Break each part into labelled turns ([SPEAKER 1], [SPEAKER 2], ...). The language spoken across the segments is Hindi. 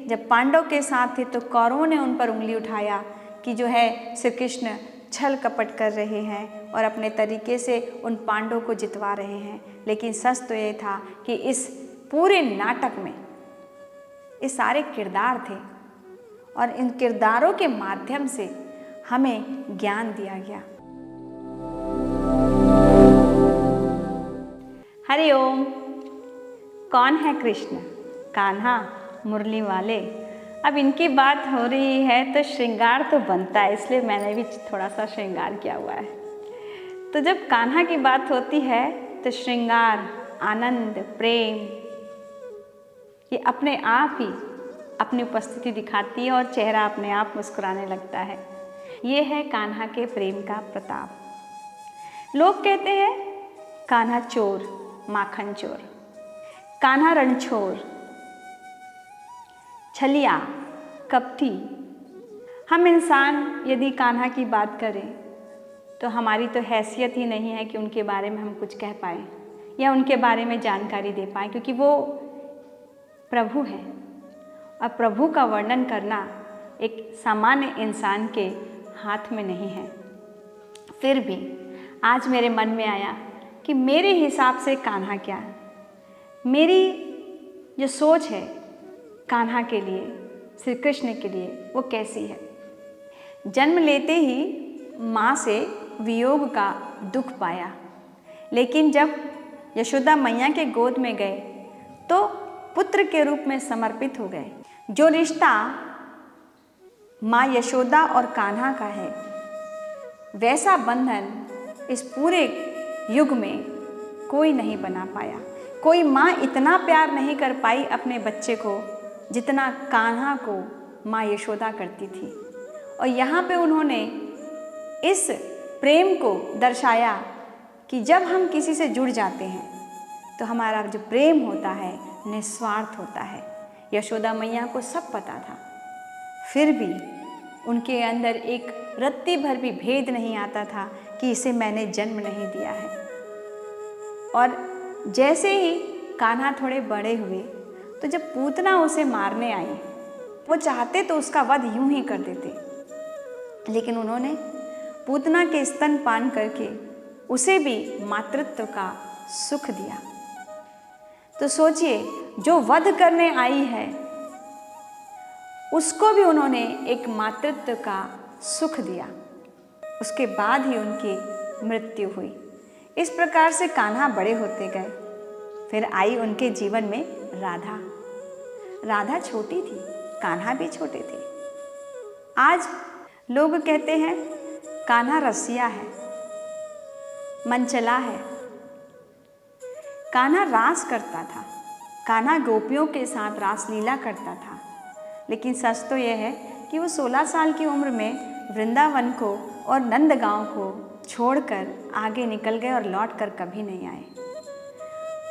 [SPEAKER 1] जब पांडव के साथ थे तो कौरवों ने उन पर उंगली उठाया कि जो है श्री कृष्ण छल कपट कर रहे हैं और अपने तरीके से उन पांडवों को जितवा रहे हैं। लेकिन सच तो ये था कि इस पूरे नाटक में ये सारे किरदार थे और इन किरदारों के माध्यम से हमें ज्ञान दिया गया। हरि ओम। कौन है कृष्ण? कान्हा, मुरली वाले। अब इनकी बात हो रही है तो श्रृंगार तो बनता है, इसलिए मैंने भी थोड़ा सा श्रृंगार किया हुआ है। तो जब कान्हा की बात होती है तो श्रृंगार, आनंद, प्रेम ये अपने आप ही अपनी उपस्थिति दिखाती है और चेहरा अपने आप मुस्कुराने लगता है। ये है कान्हा के प्रेम का प्रताप। लोग कहते हैं कान्हा चोर, माखन चोर, कान्हा रणछोर, छलिया, कपटी। हम इंसान यदि कान्हा की बात करें तो हमारी तो हैसियत ही नहीं है कि उनके बारे में हम कुछ कह पाएँ या उनके बारे में जानकारी दे पाएँ, क्योंकि वो प्रभु हैं और प्रभु का वर्णन करना एक सामान्य इंसान के हाथ में नहीं है। फिर भी आज मेरे मन में आया कि मेरे हिसाब से कान्हा क्या है, मेरी जो सोच है कान्हा के लिए, श्री कृष्ण के लिए, वो कैसी है। जन्म लेते ही माँ से वियोग का दुख पाया, लेकिन जब यशोदा मैया के गोद में गए तो पुत्र के रूप में समर्पित हो गए। जो रिश्ता माँ यशोदा और कान्हा का है, वैसा बंधन इस पूरे युग में कोई नहीं बना पाया। कोई माँ इतना प्यार नहीं कर पाई अपने बच्चे को जितना कान्हा को माँ यशोदा करती थी। और यहाँ पे उन्होंने इस प्रेम को दर्शाया कि जब हम किसी से जुड़ जाते हैं तो हमारा जो प्रेम होता है निस्वार्थ होता है। यशोदा मैया को सब पता था, फिर भी उनके अंदर एक रत्ती भर भी भेद नहीं आता था कि इसे मैंने जन्म नहीं दिया है। और जैसे ही कान्हा थोड़े बड़े हुए तो जब पूतना उसे मारने आई, वो चाहते तो उसका वध यूं ही कर देते, लेकिन उन्होंने पूतना के स्तनपान करके उसे भी मातृत्व का सुख दिया। तो सोचिए, जो वध करने आई है उसको भी उन्होंने एक मातृत्व का सुख दिया। उसके बाद ही उनकी मृत्यु हुई। इस प्रकार से कान्हा बड़े होते गए। फिर आई उनके जीवन में राधा। राधा छोटी थी, कान्हा भी छोटे थे। आज लोग कहते हैं कान्हा रसिया है, मनचला है। कान्हा रास करता था, कान्हा गोपियों के साथ रासलीला करता था। लेकिन सच तो यह है कि वो 16 साल की उम्र में वृंदावन को और नंदगांव को छोड़कर आगे निकल गए और लौटकर कभी नहीं आए।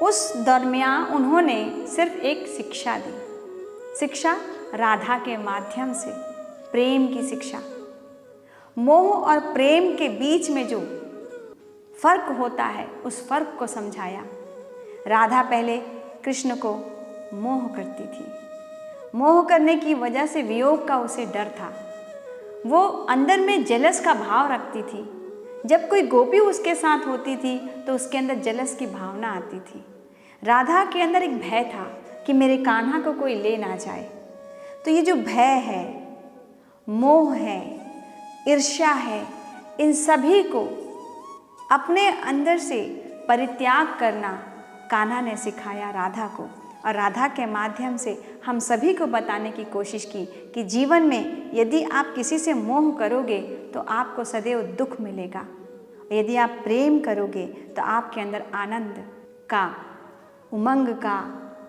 [SPEAKER 1] उस दरमियान उन्होंने सिर्फ एक शिक्षा दी, शिक्षा राधा के माध्यम से, प्रेम की शिक्षा। मोह और प्रेम के बीच में जो फर्क होता है उस फर्क को समझाया। राधा पहले कृष्ण को मोह करती थी। मोह करने की वजह से वियोग का उसे डर था। वो अंदर में जेलस का भाव रखती थी। जब कोई गोपी उसके साथ होती थी तो उसके अंदर जेलस की भावना आती थी। राधा के अंदर एक भय था कि मेरे कान्हा को कोई ले ना जाए। तो ये जो भय है, मोह है, ईर्ष्या है, इन सभी को अपने अंदर से परित्याग करना कान्हा ने सिखाया राधा को। और राधा के माध्यम से हम सभी को बताने की कोशिश की कि जीवन में यदि आप किसी से मोह करोगे तो आपको सदैव दुख मिलेगा। यदि आप प्रेम करोगे तो आपके अंदर आनंद का, उमंग का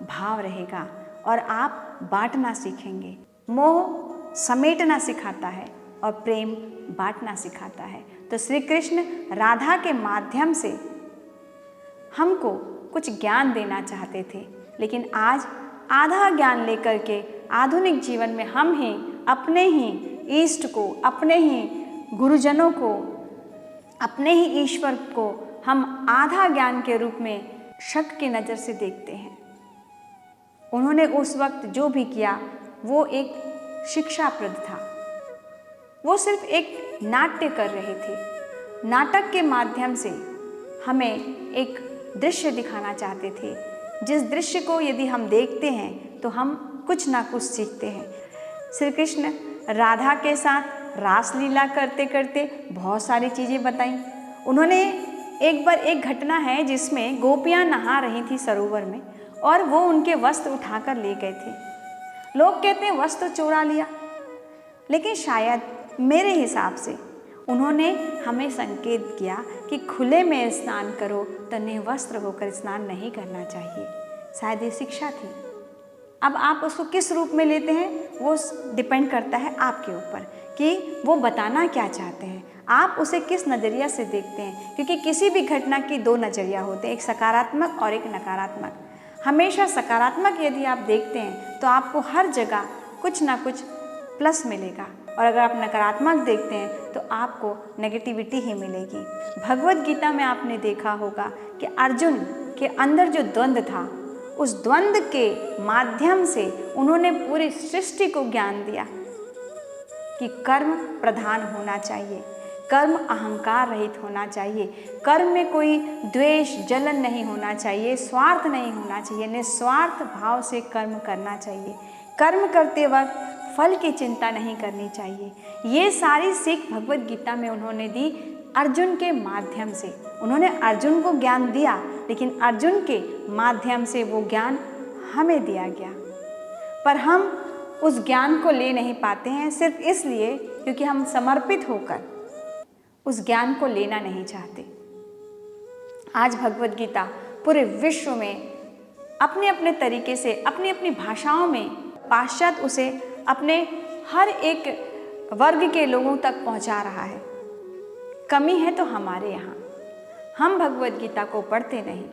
[SPEAKER 1] भाव रहेगा और आप बांटना सीखेंगे। मोह समेटना सिखाता है और प्रेम बांटना सिखाता है। तो श्री कृष्ण राधा के माध्यम से हमको कुछ ज्ञान देना चाहते थे, लेकिन आज आधा ज्ञान लेकर के आधुनिक जीवन में हम ही अपने ही इष्ट को, अपने ही गुरुजनों को, अपने ही ईश्वर को हम आधा ज्ञान के रूप में शक की नज़र से देखते हैं। उन्होंने उस वक्त जो भी किया वो एक शिक्षाप्रद था। वो सिर्फ एक नाट्य कर रहे थे। नाटक के माध्यम से हमें एक दृश्य दिखाना चाहते थे, जिस दृश्य को यदि हम देखते हैं तो हम कुछ ना कुछ सीखते हैं। श्री कृष्ण राधा के साथ रासलीला करते करते बहुत सारी चीज़ें बताई। उन्होंने एक बार एक घटना है जिसमें गोपियाँ नहा रही थी सरोवर में और वो उनके वस्त्र उठाकर ले गए थे। लोग कहते हैं वस्त्र चुरा लिया, लेकिन शायद मेरे हिसाब से उन्होंने हमें संकेत किया कि खुले में स्नान करो तो निर्वस्त्र होकर स्नान नहीं करना चाहिए। शायद ये शिक्षा थी। अब आप उसको किस रूप में लेते हैं वो डिपेंड करता है आपके ऊपर कि वो बताना क्या चाहते हैं, आप उसे किस नज़रिया से देखते हैं। क्योंकि किसी भी घटना की दो नज़रिया होते हैं, एक सकारात्मक और एक नकारात्मक। हमेशा सकारात्मक यदि आप देखते हैं तो आपको हर जगह कुछ ना कुछ प्लस मिलेगा, और अगर आप नकारात्मक देखते हैं तो आपको नेगेटिविटी ही मिलेगी। भगवत गीता में आपने देखा होगा कि अर्जुन के अंदर जो द्वंद्व था, उस द्वंद्व के माध्यम से उन्होंने पूरी सृष्टि को ज्ञान दिया कि कर्म प्रधान होना चाहिए, कर्म अहंकार रहित होना चाहिए, कर्म में कोई द्वेष जलन नहीं होना चाहिए, स्वार्थ नहीं होना चाहिए, निस्वार्थ भाव से कर्म करना चाहिए, कर्म करते वक्त फल की चिंता नहीं करनी चाहिए। ये सारी सीख भगवत गीता में उन्होंने दी अर्जुन के माध्यम से। उन्होंने अर्जुन को ज्ञान दिया, लेकिन अर्जुन के माध्यम से वो ज्ञान हमें दिया गया, पर हम उस ज्ञान को ले नहीं पाते हैं, सिर्फ इसलिए क्योंकि हम समर्पित होकर उस ज्ञान को लेना नहीं चाहते। आज भगवत गीता पूरे विश्व में अपने अपने तरीके से, अपनी अपनी भाषाओं में पाश्चात्य उसे अपने हर एक वर्ग के लोगों तक पहुंचा रहा है। कमी है तो हमारे यहाँ, हम भगवत गीता को पढ़ते नहीं,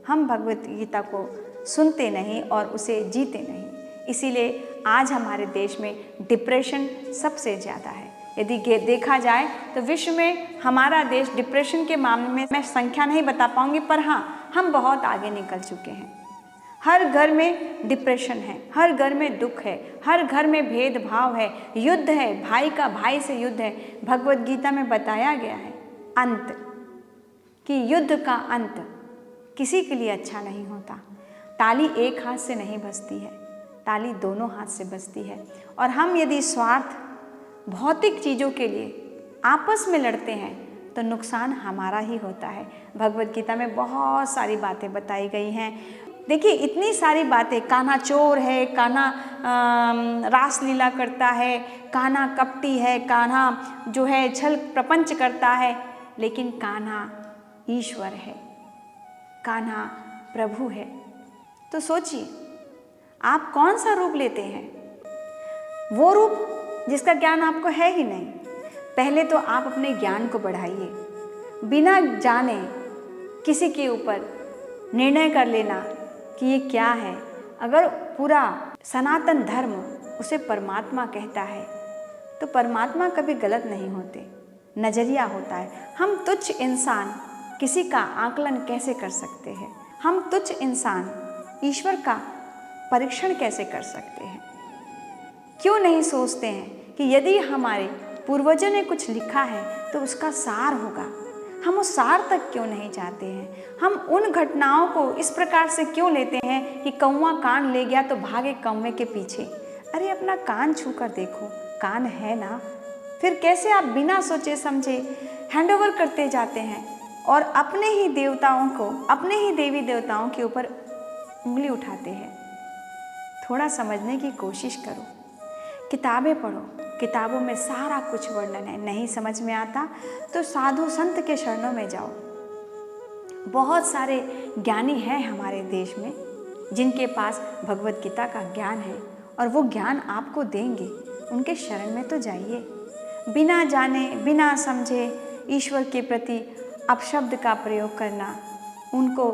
[SPEAKER 1] हम भगवत गीता को सुनते नहीं और उसे जीते नहीं। इसीलिए आज हमारे देश में डिप्रेशन सबसे ज़्यादा है। यदि देखा जाए तो विश्व में हमारा देश डिप्रेशन के मामले में, मैं संख्या नहीं बता पाऊंगी, पर हाँ, हम बहुत आगे निकल चुके हैं। हर घर में डिप्रेशन है, हर घर में दुख है, हर घर में भेदभाव है, युद्ध है, भाई का भाई से युद्ध है। भगवत गीता में बताया गया है अंत, कि युद्ध का अंत किसी के लिए अच्छा नहीं होता। ताली एक हाथ से नहीं बजती है, ताली दोनों हाथ से बजती है। और हम यदि स्वार्थ भौतिक चीज़ों के लिए आपस में लड़ते हैं तो नुकसान हमारा ही होता है। भगवत गीता में बहुत सारी बातें बताई गई हैं। देखिए, इतनी सारी बातें, कान्हा चोर है, कान्हा रासलीला करता है, कान्हा कपटी है, कान्हा जो है छल प्रपंच करता है, लेकिन कान्हा ईश्वर है, कान्हा प्रभु है। तो सोचिए, आप कौन सा रूप लेते हैं? वो रूप जिसका ज्ञान आपको है ही नहीं। पहले तो आप अपने ज्ञान को बढ़ाइए। बिना जाने किसी के ऊपर निर्णय कर लेना कि ये क्या है, अगर पूरा सनातन धर्म उसे परमात्मा कहता है तो परमात्मा कभी गलत नहीं होते, नज़रिया होता है। हम तुच्छ इंसान किसी का आकलन कैसे कर सकते हैं? हम तुच्छ इंसान ईश्वर का परीक्षण कैसे कर सकते हैं? क्यों नहीं सोचते हैं कि यदि हमारे पूर्वजों ने कुछ लिखा है तो उसका सार होगा? हम उस सार तक क्यों नहीं जाते हैं? हम उन घटनाओं को इस प्रकार से क्यों लेते हैं कि कौवा कान ले गया तो भागे कौवे के पीछे। अरे अपना कान छू कर देखो, कान है ना। फिर कैसे आप बिना सोचे समझे हैंडओवर करते जाते हैं और अपने ही देवताओं को, अपने ही देवी देवताओं के ऊपर उंगली उठाते हैं? थोड़ा समझने की कोशिश करो, किताबें पढ़ो, किताबों में सारा कुछ वर्णन है। नहीं समझ में आता तो साधु संत के शरणों में जाओ। बहुत सारे ज्ञानी हैं हमारे देश में जिनके पास भगवत गीता का ज्ञान है और वो ज्ञान आपको देंगे। उनके शरण में तो जाइए। बिना जाने, बिना समझे ईश्वर के प्रति अपशब्द का प्रयोग करना, उनको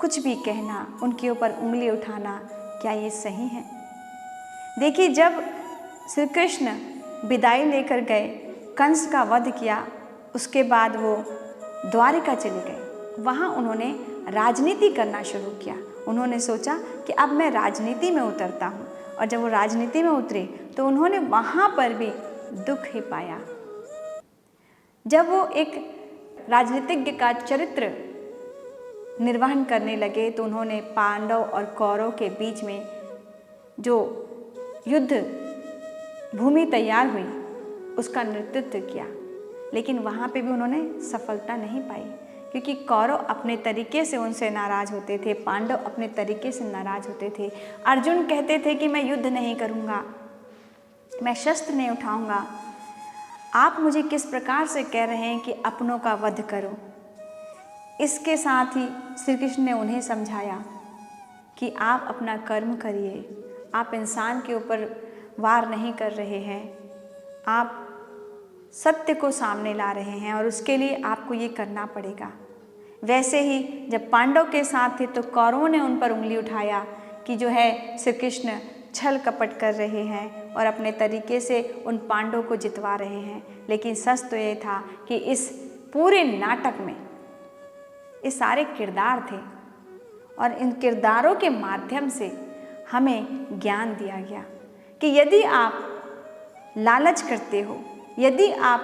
[SPEAKER 1] कुछ भी कहना, उनके ऊपर उंगली उठाना, क्या ये सही है? देखिए, जब श्री कृष्ण विदाई लेकर गए, कंस का वध किया, उसके बाद वो द्वारिका चले गए। वहाँ उन्होंने राजनीति करना शुरू किया। उन्होंने सोचा कि अब मैं राजनीति में उतरता हूँ और जब वो राजनीति में उतरे तो उन्होंने वहाँ पर भी दुख ही पाया। जब वो एक राजनीतिज्ञ का चरित्र निर्वहन करने लगे तो उन्होंने पांडव और कौरव के बीच में जो युद्ध भूमि तैयार हुई उसका नेतृत्व किया, लेकिन वहाँ पे भी उन्होंने सफलता नहीं पाई, क्योंकि कौरव अपने तरीके से उनसे नाराज़ होते थे, पांडव अपने तरीके से नाराज़ होते थे। अर्जुन कहते थे कि मैं युद्ध नहीं करूँगा, मैं शस्त्र नहीं उठाऊँगा। आप मुझे किस प्रकार से कह रहे हैं कि अपनों का वध करो। इसके साथ ही श्री कृष्ण ने उन्हें समझाया कि आप अपना कर्म करिए, आप इंसान के ऊपर वार नहीं कर रहे हैं, आप सत्य को सामने ला रहे हैं और उसके लिए आपको ये करना पड़ेगा। वैसे ही जब पांडव के साथ थे तो कौरवों ने उन पर उंगली उठाया कि जो है श्री कृष्ण छल कपट कर रहे हैं और अपने तरीके से उन पांडवों को जितवा रहे हैं। लेकिन सच तो ये था कि इस पूरे नाटक में ये सारे किरदार थे और इन किरदारों के माध्यम से हमें ज्ञान दिया गया कि यदि आप लालच करते हो, यदि आप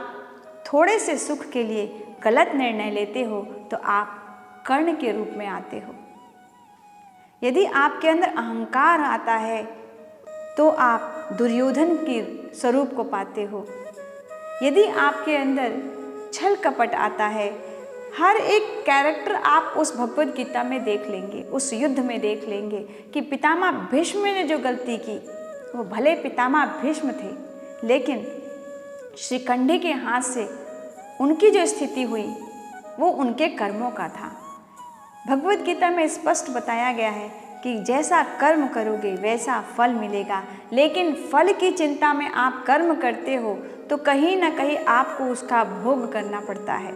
[SPEAKER 1] थोड़े से सुख के लिए गलत निर्णय लेते हो तो आप कर्ण के रूप में आते हो। यदि आपके अंदर अहंकार आता है तो आप दुर्योधन के स्वरूप को पाते हो। यदि आपके अंदर छल कपट आता है, हर एक कैरेक्टर आप उस भगवद गीता में देख लेंगे, उस युद्ध में देख लेंगे कि पितामह भीष्म ने जो गलती की, वो भले पितामह भीष्म थे, लेकिन शिखंडी के हाथ से उनकी जो स्थिति हुई वो उनके कर्मों का था। भगवद गीता में स्पष्ट बताया गया है कि जैसा कर्म करोगे वैसा फल मिलेगा, लेकिन फल की चिंता में आप कर्म करते हो तो कहीं ना कहीं आपको उसका भोग करना पड़ता है।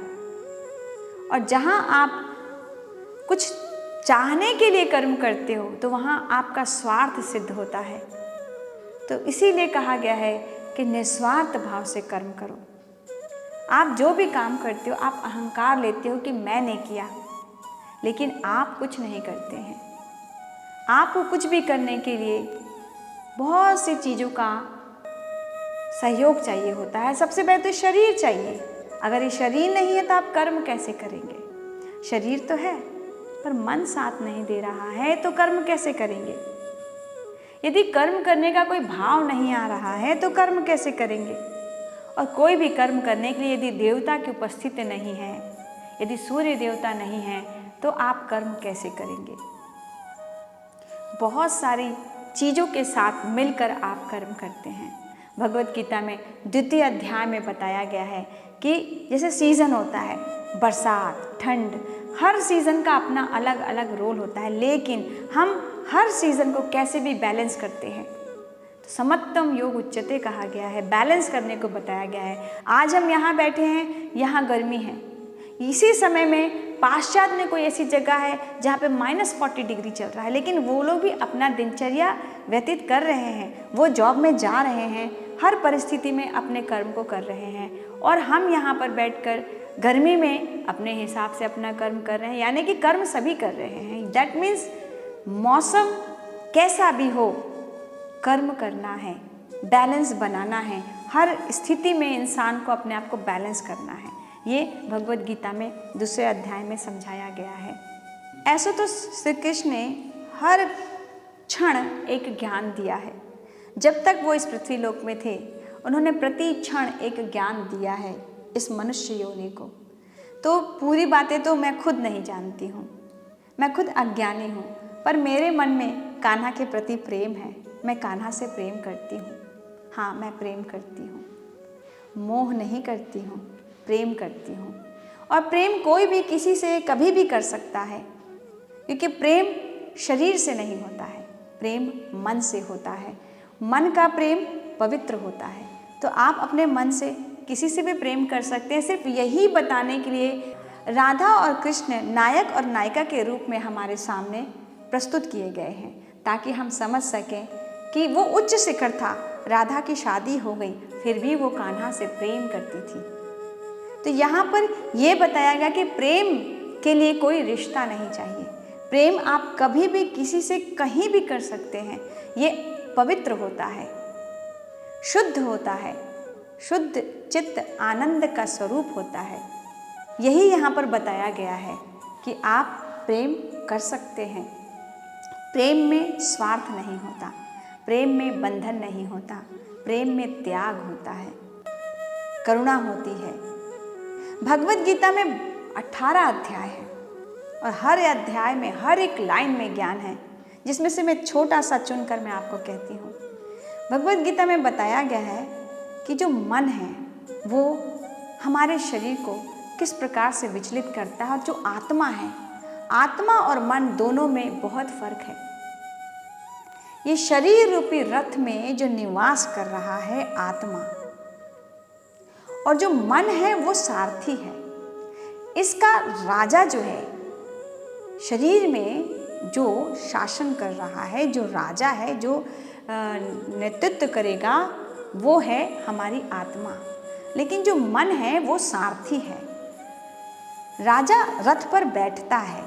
[SPEAKER 1] और जहाँ आप कुछ चाहने के लिए कर्म करते हो तो वहाँ आपका स्वार्थ सिद्ध होता है। तो इसीलिए कहा गया है कि निस्वार्थ भाव से कर्म करो। आप जो भी काम करते हो आप अहंकार लेते हो कि मैंने किया, लेकिन आप कुछ नहीं करते हैं। आपको कुछ भी करने के लिए बहुत सी चीज़ों का सहयोग चाहिए होता है। सबसे पहले तो शरीर चाहिए। अगर ये शरीर नहीं है तो आप कर्म कैसे करेंगे? शरीर तो है पर मन साथ नहीं दे रहा है तो कर्म कैसे करेंगे? यदि कर्म करने का कोई भाव नहीं आ रहा है तो कर्म कैसे करेंगे? और कोई भी कर्म करने के लिए यदि देवता की उपस्थिति नहीं है, यदि सूर्य देवता नहीं है तो आप कर्म कैसे करेंगे? बहुत सारी चीज़ों के साथ मिलकर आप कर्म करते हैं। भगवद गीता में द्वितीय अध्याय में बताया गया है कि जैसे सीज़न होता है, बरसात, ठंड, हर सीज़न का अपना अलग अलग रोल होता है, लेकिन हम हर सीज़न को कैसे भी बैलेंस करते हैं। तो समत्तम योग उच्यते कहा गया है, बैलेंस करने को बताया गया है। आज हम यहाँ बैठे हैं, यहाँ गर्मी है, इसी समय में पाश्चात्य में कोई ऐसी जगह है जहाँ पे -40 डिग्री चल रहा है, लेकिन वो लोग भी अपना दिनचर्या व्यतीत कर रहे हैं, वो जॉब में जा रहे हैं, हर परिस्थिति में अपने कर्म को कर रहे हैं। और हम यहाँ पर बैठकर गर्मी में अपने हिसाब से अपना कर्म कर रहे हैं, यानी कि कर्म सभी कर रहे हैं। दैट मीन्स मौसम कैसा भी हो, कर्म करना है, बैलेंस बनाना है। हर स्थिति में इंसान को अपने आप को बैलेंस करना है। ये भगवद गीता में दूसरे अध्याय में समझाया गया है। ऐसे तो श्री कृष्ण ने हर क्षण एक ज्ञान दिया है। जब तक वो इस पृथ्वी लोक में थे उन्होंने प्रति क्षण एक ज्ञान दिया है इस मनुष्य योनि को। तो पूरी बातें तो मैं खुद नहीं जानती हूँ, मैं खुद अज्ञानी हूँ, पर मेरे मन में कान्हा के प्रति प्रेम है। मैं कान्हा से प्रेम करती हूँ। हाँ, मैं प्रेम करती हूँ, मोह नहीं करती हूँ, प्रेम करती हूँ। और प्रेम कोई भी किसी से कभी भी कर सकता है, क्योंकि प्रेम शरीर से नहीं होता है, प्रेम मन से होता है। मन का प्रेम पवित्र होता है। तो आप अपने मन से किसी से भी प्रेम कर सकते हैं। सिर्फ यही बताने के लिए राधा और कृष्ण नायक और नायिका के रूप में हमारे सामने प्रस्तुत किए गए हैं, ताकि हम समझ सकें कि वो उच्च शिखर था। राधा की शादी हो गई, फिर भी वो कान्हा से प्रेम करती थी। तो यहाँ पर यह बताया गया कि प्रेम के लिए कोई रिश्ता नहीं चाहिए। प्रेम आप कभी भी किसी से कहीं भी कर सकते हैं। ये पवित्र होता है, शुद्ध होता है, शुद्ध चित्त आनंद का स्वरूप होता है। यही यहाँ पर बताया गया है कि आप प्रेम कर सकते हैं। प्रेम में स्वार्थ नहीं होता, प्रेम में बंधन नहीं होता, प्रेम में त्याग होता है, करुणा होती है। भगवत गीता में 18 अध्याय हैं और हर अध्याय में हर एक लाइन में ज्ञान है, जिसमें से मैं छोटा सा चुनकर मैं आपको कहती हूँ। भगवत गीता में बताया गया है कि जो मन है वो हमारे शरीर को किस प्रकार से विचलित करता है, और जो आत्मा है, आत्मा और मन दोनों में बहुत फर्क है। ये शरीर रूपी रथ में जो निवास कर रहा है आत्मा, और जो मन है वो सारथी है। इसका राजा जो है, शरीर में जो शासन कर रहा है, जो राजा है, जो नेतृत्व करेगा, वो है हमारी आत्मा। लेकिन जो मन है वो सारथी है। राजा रथ पर बैठता है,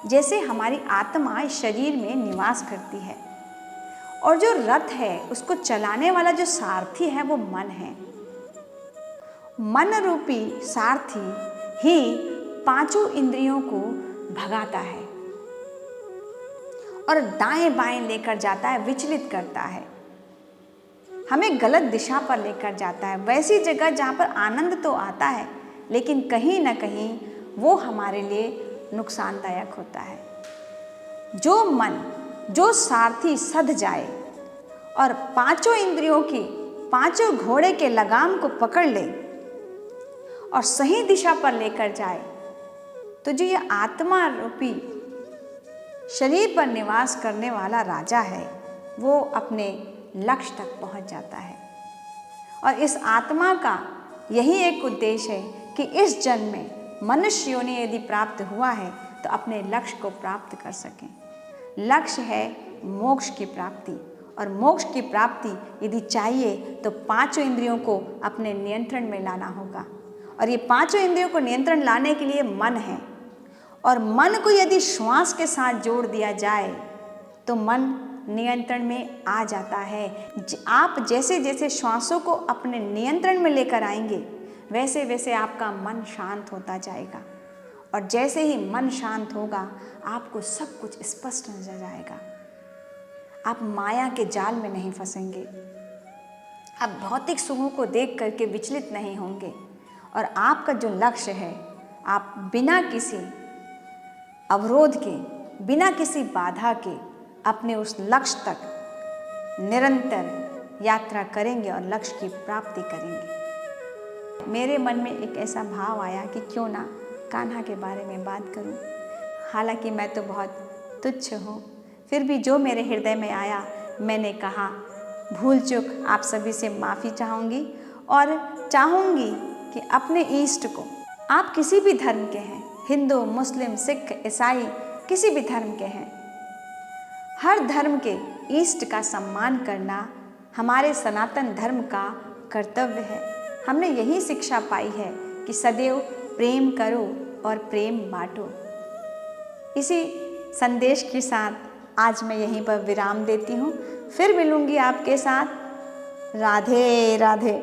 [SPEAKER 1] जैसे हमारी आत्मा इस शरीर में निवास करती है, और जो रथ है उसको चलाने वाला जो सारथी है वो मन है। मन रूपी सारथी ही पांचों इंद्रियों को भगाता है और दाएं बाएं लेकर जाता है, विचलित करता है, हमें गलत दिशा पर लेकर जाता है, वैसी जगह जहाँ पर आनंद तो आता है लेकिन कहीं ना कहीं वो हमारे लिए नुकसानदायक होता है। जो मन, जो सारथी सध जाए और पांचों इंद्रियों की, पांचों घोड़े के लगाम को पकड़ ले और सही दिशा पर लेकर जाए, तो जो ये आत्मा रूपी शरीर पर निवास करने वाला राजा है वो अपने लक्ष्य तक पहुंच जाता है। और इस आत्मा का यही एक उद्देश्य है कि इस जन्म में मनुष्य योनि यदि प्राप्त हुआ है तो अपने लक्ष्य को प्राप्त कर सकें। लक्ष्य है मोक्ष की प्राप्ति, और मोक्ष की प्राप्ति यदि चाहिए तो पांचों इंद्रियों को अपने नियंत्रण में लाना होगा। और ये पांचों इंद्रियों को नियंत्रण लाने के लिए मन है, और मन को यदि श्वास के साथ जोड़ दिया जाए तो मन नियंत्रण में आ जाता है। आप जैसे जैसे श्वासों को अपने नियंत्रण में लेकर आएंगे वैसे वैसे आपका मन शांत होता जाएगा, और जैसे ही मन शांत होगा आपको सब कुछ स्पष्ट नजर आएगा। आप माया के जाल में नहीं फंसेंगे, आप भौतिक सुखों को देख करके विचलित नहीं होंगे, और आपका जो लक्ष्य है आप बिना किसी अवरोध के, बिना किसी बाधा के अपने उस लक्ष्य तक निरंतर यात्रा करेंगे और लक्ष्य की प्राप्ति करेंगे। मेरे मन में एक ऐसा भाव आया कि क्यों ना कान्हा के बारे में बात करूं। हालांकि मैं तो बहुत तुच्छ हूँ, फिर भी जो मेरे हृदय में आया मैंने कहा। भूल चूक आप सभी से माफ़ी चाहूँगी, और चाहूँगी कि अपने इष्ट को, आप किसी भी धर्म के हैं, हिंदू, मुस्लिम, सिख, ईसाई, किसी भी धर्म के हैं, हर धर्म के इष्ट का सम्मान करना हमारे सनातन धर्म का कर्तव्य है। हमने यही शिक्षा पाई है कि सदैव प्रेम करो और प्रेम बांटो। इसी संदेश के साथ आज मैं यहीं पर विराम देती हूँ। फिर मिलूँगी आपके साथ। राधे राधे।